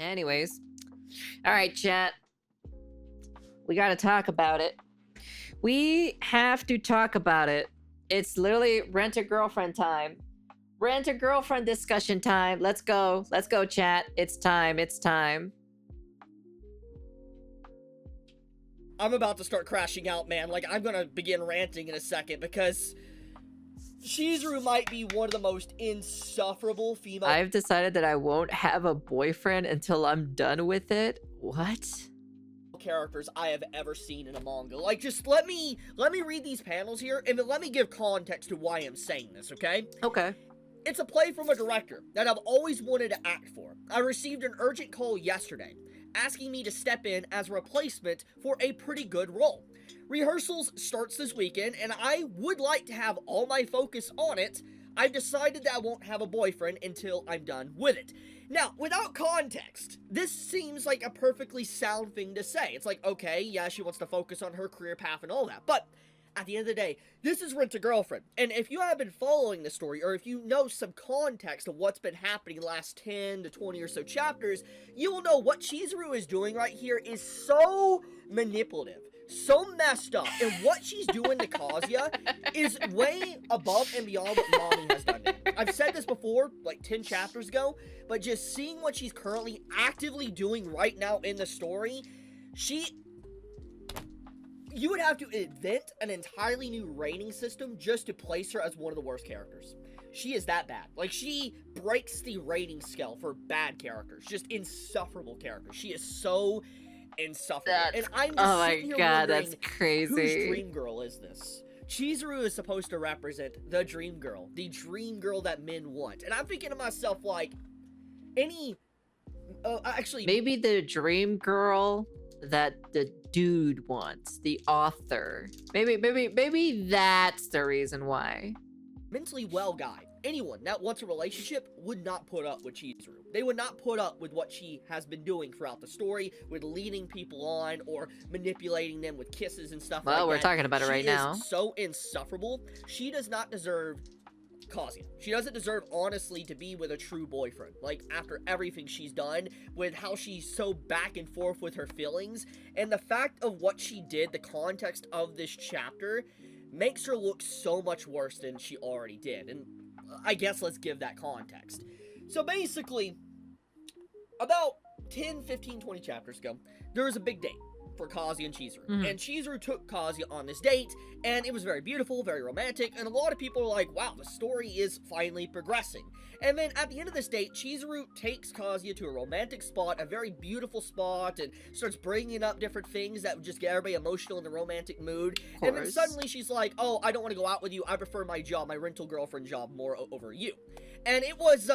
Anyways. Alright, chat. We gotta talk about it. We have to talk about it. It's literally rent-a-girlfriend time. Rent-a-girlfriend discussion time. Let's go. Let's go, chat. It's time. It's time. I'm about to start crashing out, man. Like, I'm gonna begin ranting in a second because Chizuru might be one of the most insufferable female I've decided that I won't have a boyfriend until I'm done with it. What? characters I have ever seen in a manga. Like, just let me read these panels here, and then let me give context to why I'm saying this, okay? Okay. It's a play from a director that I've always wanted to act for. I received an urgent call yesterday, asking me to step in as a replacement for a pretty good role. Rehearsals starts this weekend, and I would like to have all my focus on it. I've decided that I won't have a boyfriend until I'm done with it. Now, without context, this seems like a perfectly sound thing to say. It's like, okay, yeah, she wants to focus on her career path and all that, but at the end of the day, this is Rent-a-Girlfriend, and if you have been following the story, or if you know some context of what's been happening the last 10 to 20 or so chapters, you will know what Chizuru is doing right here is so manipulative, so messed up, and what she's doing to Kazuya is way above and beyond what Mommy has done to him. I've said this before, like 10 chapters ago, but just seeing what she's currently actively doing right now in the story, you would have to invent an entirely new rating system just to place her as one of the worst characters. She is that bad. Like, she breaks the rating scale for bad characters. Just insufferable characters. She is so insufferable. And I'm just sitting here wondering, that's crazy. Whose dream girl is this? Chizuru is supposed to represent the dream girl that men want. And I'm thinking to myself, like, actually, maybe the dream girl that the dude wants, the author. Maybe that's the reason why. Mentally well guy, anyone that wants a relationship would not put up with Chizuru. They would not put up with what she has been doing throughout the story, with leading people on or manipulating them with kisses and stuff like that. Well, we're talking about it right now. She is so insufferable. She does not deserve Kazuya. She doesn't deserve, honestly, to be with a true boyfriend. Like, after everything she's done, with how she's so back and forth with her feelings, and the fact of what she did, the context of this chapter, makes her look so much worse than she already did. And I guess let's give that context. So basically, about 10, 15, 20 chapters ago, there was a big date for Kazuya and Chizuru. And Chizuru took Kazuya on this date, and it was very beautiful, very romantic, and a lot of people are like, wow, the story is finally progressing. And then at the end of this date, Chizuru takes Kazuya to a romantic spot, a very beautiful spot, and starts bringing up different things that would just get everybody emotional in the romantic mood. And then suddenly she's like, oh, I don't want to go out with you, I prefer my job, my rental girlfriend job, more over you. And it was,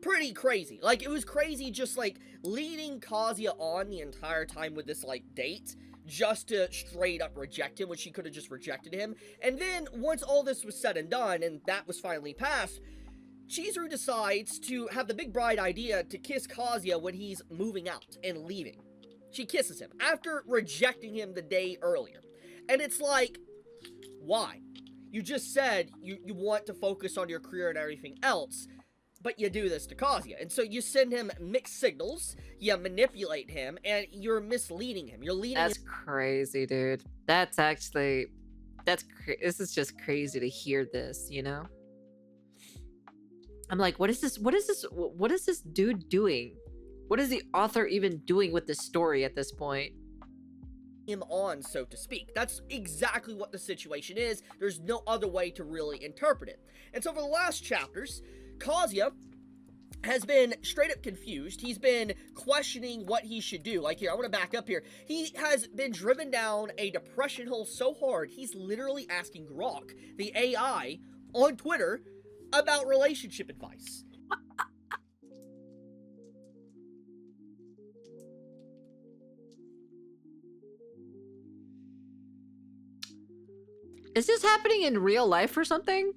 pretty crazy. Like, it was crazy just, like, leading Kazuya on the entire time with this, like, date, just to straight up reject him when she could have just rejected him. And then, once all this was said and done, and that was finally passed, Chizuru decides to have the big bright idea to kiss Kazuya when he's moving out and leaving. She kisses him, after rejecting him the day earlier. And it's like, why? You just said you want to focus on your career and everything else, but you do this to Kazuya. And so you send him mixed signals, you manipulate him, and you're misleading him. You're leading That's crazy, dude. That's actually... this is just crazy to hear this, you know? I'm like, what is this dude doing? What is the author even doing with this story at this point? him on, so to speak. That's exactly what the situation is. There's no other way to really interpret it. And so for the last chapters, Kazuya has been straight up confused. He's been questioning what he should do. Like, here, I want to back up here. He has been driven down a depression hole so hard, he's literally asking Grok, the AI, on Twitter about relationship advice. Is this happening in real life or something?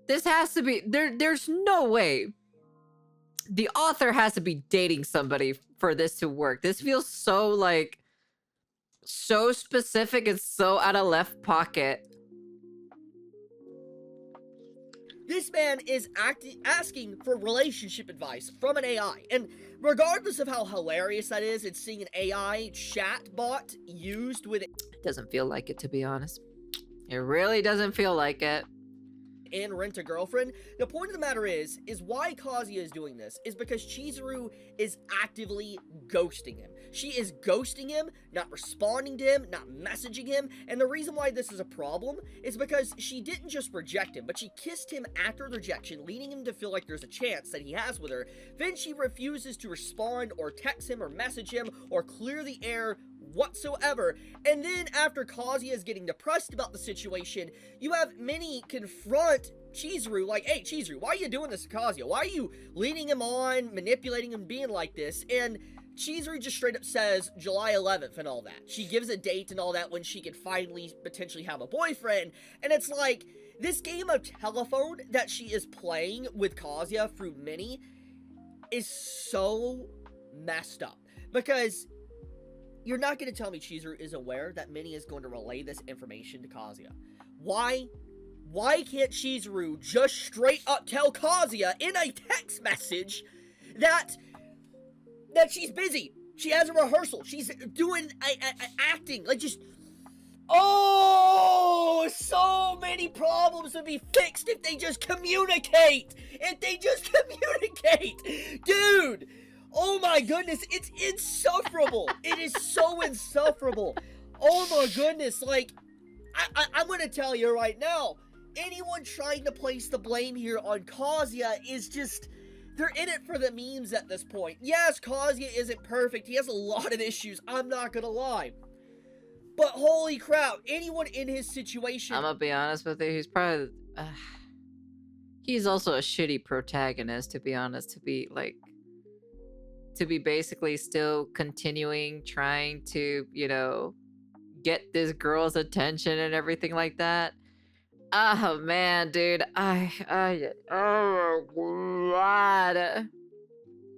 This has to be... There's no way. The author has to be dating somebody for this to work. This feels so, like... so specific and so out of left pocket. This man is asking for relationship advice from an AI. And regardless of how hilarious that is, it's seeing an AI chatbot used with It doesn't feel like it, to be honest. It really doesn't feel like it. in Rent-A-Girlfriend. The point of the matter is why Kazuya is doing this is because Chizuru is actively ghosting him. She is ghosting him, not responding to him, not messaging him, and the reason why this is a problem is because she didn't just reject him, but she kissed him after the rejection, leading him to feel like there's a chance that he has with her. Then she refuses to respond or text him or message him or clear the air whatsoever. And then after Kazuya is getting depressed about the situation, you have Minnie confront Chizuru like, hey Chizuru, why are you doing this to Kazuya? Why are you leading him on, manipulating him, being like this? And Chizuru just straight up says July 11th and all that. She gives a date and all that when she could finally potentially have a boyfriend. And it's like, this game of telephone that she is playing with Kazuya through Minnie is so messed up. Because you're not going to tell me Chizuru is aware that Minnie is going to relay this information to Kazuya. Why can't Chizuru just straight up tell Kazuya in a text message that she's busy? She has a rehearsal. She's doing acting. Like, just... Oh, so many problems would be fixed if they just communicate. Dude! Oh my goodness, it's insufferable. It is so insufferable. Oh my goodness, like, I'm gonna tell you right now, anyone trying to place the blame here on Kazuya is just, they're in it for the memes at this point. Yes, Kazuya isn't perfect, he has a lot of issues, I'm not gonna lie. But holy crap, anyone in his situation... I'm gonna be honest with you, he's probably... he's also a shitty protagonist, to be honest, to be basically still continuing trying to, you know, get this girl's attention and everything like that. Oh man, dude, oh god.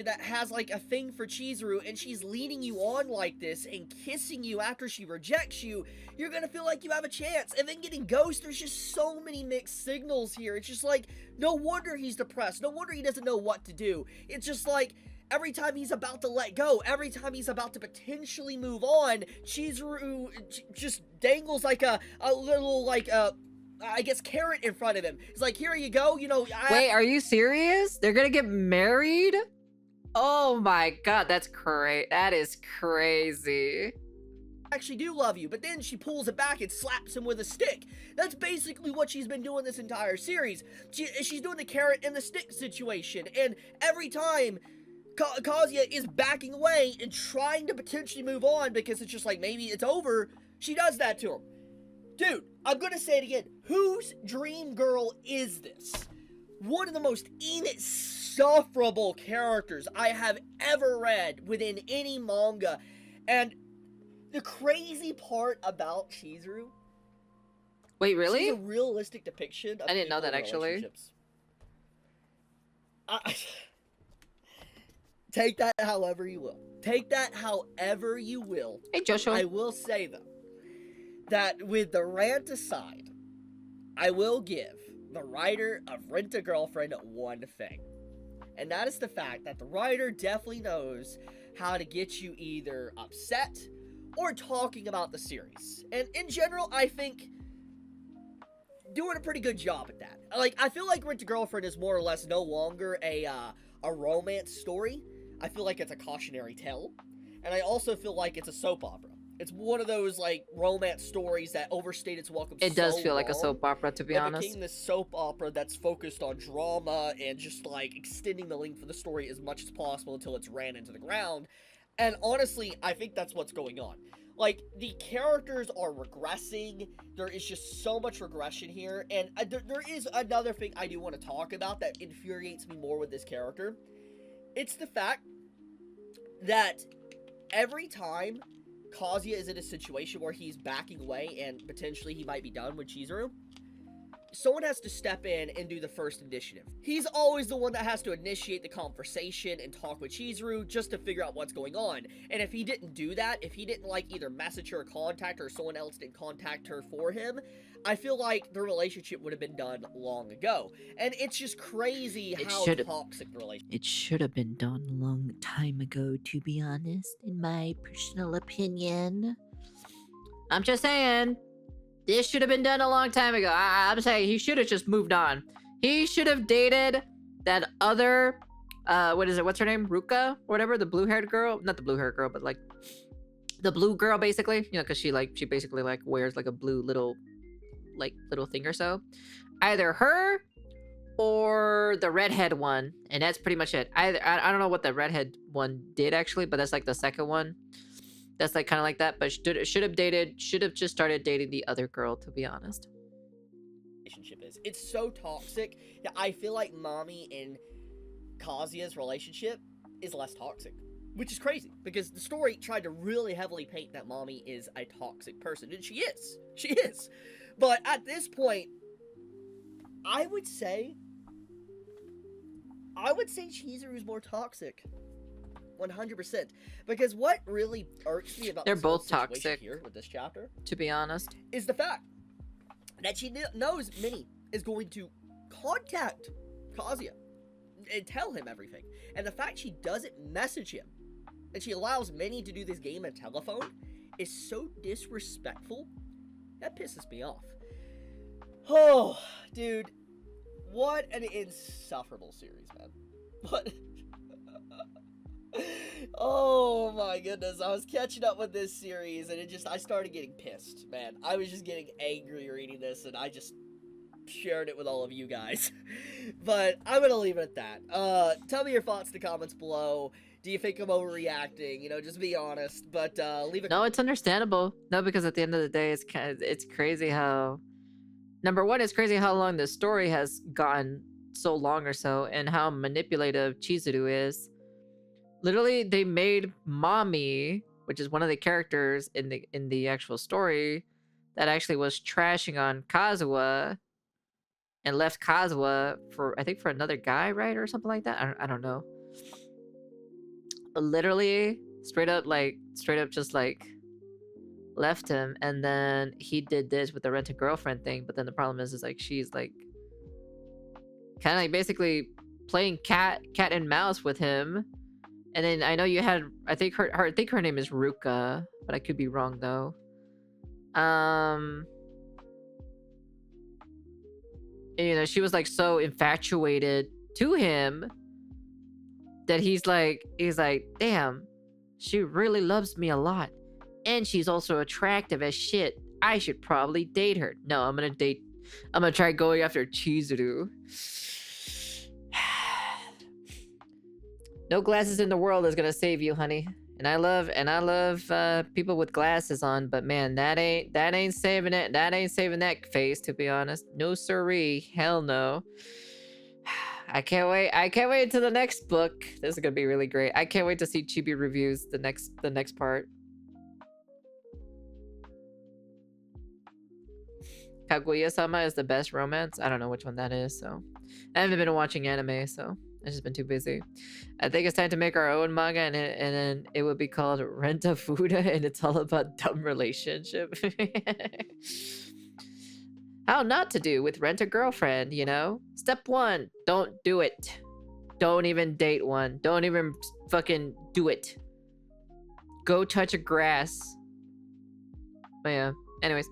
That has like a thing for Chizuru and she's leading you on like this and kissing you after she rejects you, you're gonna feel like you have a chance. And then getting ghosted, there's just so many mixed signals here. It's just like, no wonder he's depressed, no wonder he doesn't know what to do. It's just like, every time he's about to let go, every time he's about to potentially move on, Chizuru just dangles like a little, like, I guess, carrot in front of him. It's like, here you go, you know. Wait, are you serious? They're gonna get married? Oh my god, that's crazy. That is crazy. I actually do love you, but then she pulls it back and slaps him with a stick. That's basically what she's been doing this entire series. She's doing the carrot and the stick situation, and every time Kazuya is backing away and trying to potentially move on because it's just like, maybe it's over, she does that to him. Dude, I'm gonna say it again. Whose dream girl is this? One of the most insufferable characters I have ever read within any manga. And the crazy part about Chizuru... Wait, really? She's a realistic depiction of I didn't know that, actually. Take that however you will. Take that however you will. Hey, Joshua. I will say, though, that with the rant aside, I will give the writer of Rent-A-Girlfriend one thing. And that is the fact that the writer definitely knows how to get you either upset or talking about the series. And in general, I think doing a pretty good job at that. Like, I feel like Rent-A-Girlfriend is more or less no longer a romance story. I feel like it's a cautionary tale. And I also feel like it's a soap opera. It's one of those, like, romance stories that overstayed its welcome. It does feel like a soap opera, to be honest. It became this soap opera that's focused on drama and just, like, extending the length of the story as much as possible until it's ran into the ground. And honestly, I think that's what's going on. Like, the characters are regressing. There is just so much regression here. And there is another thing I do want to talk about that infuriates me more with this character. It's the fact that every time Kazuya is in a situation where he's backing away and potentially he might be done with Chizuru, someone has to step in and do the first initiative. He's always the one that has to initiate the conversation and talk with Chizuru just to figure out what's going on. And if he didn't do that, if he didn't like either message her or contact her, or someone else didn't contact her for him, I feel like the relationship would have been done long ago. And it's just crazy how toxic the relationship. It should have been done a long time ago, to be honest, in my personal opinion. I'm just saying, this should have been done a long time ago. I'm saying he should have just moved on. He should have dated that other, what is it? What's her name? Ruka or whatever, the blue-haired girl. Not the blue-haired girl, but like the blue girl, basically. You know, because she basically like wears like a blue little thing or so. Either her or the redhead one, and that's pretty much it. I don't know what the redhead one did actually, but that's like the second one. That's like kind of like that, but should have just started dating the other girl, to be honest. Relationship is. It's so toxic that I feel like Mommy and Kazuya's relationship is less toxic. Which is crazy, because the story tried to really heavily paint that Mommy is a toxic person, and she is. She is. But at this point, I would say Chizuru is more toxic. 100%. Because what really irks me about they're this whole both situation toxic here with this chapter, to be honest, is the fact that she knows Minnie is going to contact Kazuya and tell him everything. And the fact she doesn't message him and she allows Minnie to do this game of telephone is so disrespectful. That pisses me off. Oh, dude. What an insufferable series, man. What? Oh my goodness. I was catching up with this series and I started getting pissed, man. I was just getting angry reading this and I just shared it with all of you guys. But I'm gonna leave it at that. Tell me your thoughts in the comments below. Do you think I'm overreacting? You know, just be honest. But leave a no, it's understandable. No, because at the end of the day, it's crazy how, number one, it's crazy how long this story has gone so long or so, and how manipulative Chizuru is. Literally, they made Mommy, which is one of the characters in the actual story, that actually was trashing on Kazuya, and left Kazuya for, I think, for another guy, right, or something like that. I don't know. Literally, straight up just like left him, and then he did this with the rent-a-girlfriend thing. But then the problem is like she's like kind of like basically playing cat and mouse with him. And then I know you had, I think her name is Ruka, but I could be wrong though. You know, she was like so infatuated to him that he's like, damn, she really loves me a lot, and she's also attractive as shit. I should probably date her. No, I'm gonna try going after Chizuru. No glasses in the world is gonna save you, honey. And I love people with glasses on, but man, that ain't saving it. That ain't saving that face, to be honest. No siree, hell no. I can't wait until the next book. This is gonna be really great. I can't wait to see Chibi reviews the next part. Kaguya-sama is the best romance. I don't know which one that is, so I haven't been watching anime, so I've just been too busy. I think it's time to make our own manga, and then it would be called Renta Fuda, and it's all about dumb relationship. How not to do with Rent-a-Girlfriend, you know? Step 1, don't do it. Don't even date one. Don't even fucking do it. Go touch a grass. But yeah, anyways,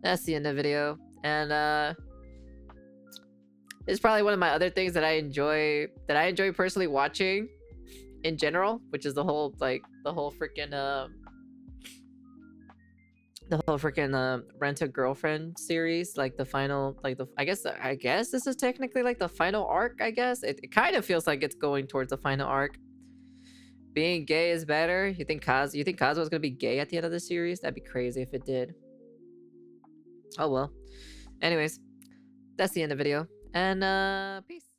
that's the end of the video. And it's probably one of my other things that I enjoy personally watching in general, which is the whole freaking Rent-a-Girlfriend series, like the final, like I guess this is technically like the final arc. I guess it kind of feels like it's going towards the final arc. Being gay is better. You think Kazuya was gonna be gay at the end of the series? That'd be crazy if it did. Oh well. Anyways, that's the end of the video, and peace.